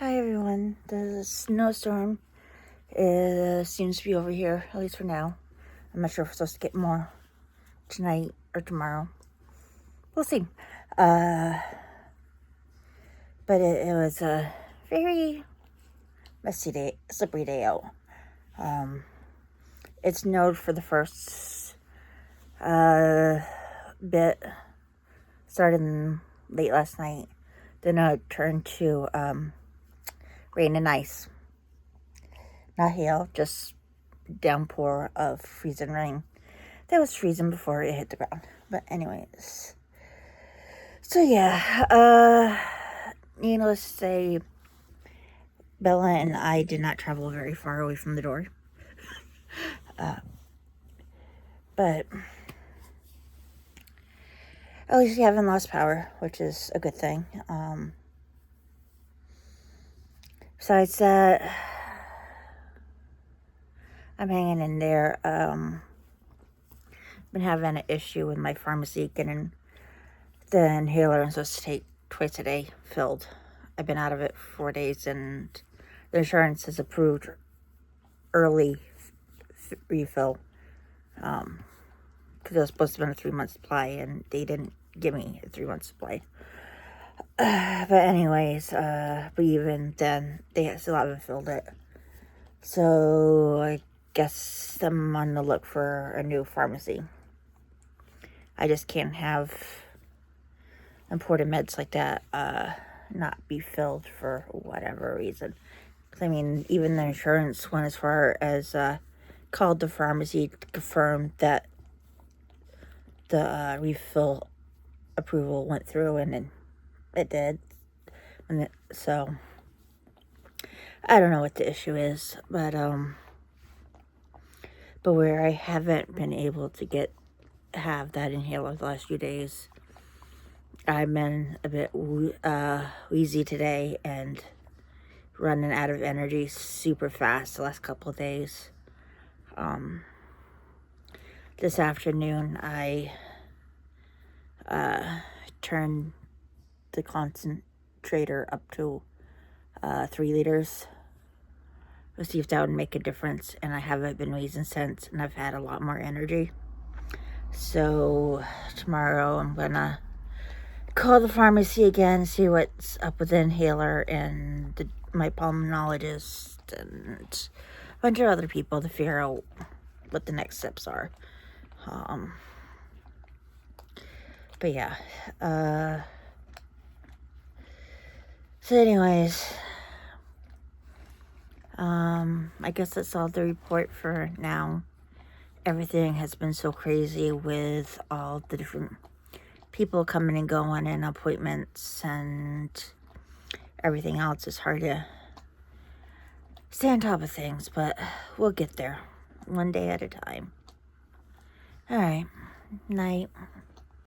Hi everyone. The snowstorm seems to be over here, at least for now. I'm not sure if we're supposed to get more tonight or tomorrow. We'll see. But it was a very messy day, slippery day out. It snowed for the first bit, started late last night. Then it turned to rain and ice. Not hail, just downpour of freezing rain. That was freezing before it hit the ground. But anyways. So yeah, needless to say, Bella and I did not travel very far away from the door. But at least we haven't lost power, which is a good thing. Besides that, I'm hanging in there. Been having an issue with my pharmacy getting the inhaler I'm supposed to take twice a day filled. I've been out of it for 4 days, and the insurance has approved early refill. Because it was supposed to be a 3-month supply, and they didn't give me a 3-month supply. But anyways, but even then, they still haven't filled it. So I guess I'm on the look for a new pharmacy. I just can't have imported meds like that not be filled for whatever reason. I mean, even the insurance went as far as called the pharmacy to confirm that the refill approval went through, and it did. So I don't know what the issue is, but where I haven't been able to have that inhaler the last few days, I've been a bit wheezy today and running out of energy super fast the last couple of days. This afternoon, I turned the concentrator up to 3 liters to see if that would make a difference, and I haven't been wheezing since, and I've had a lot more energy. So tomorrow I'm gonna call the pharmacy again, see what's up with the inhaler, and my pulmonologist and a bunch of other people to figure out what the next steps are. But yeah, so anyways, I guess that's all the report for now. Everything has been so crazy with all the different people coming and going and appointments and everything else. It's hard to stay on top of things, but we'll get there one day at a time. All right, night.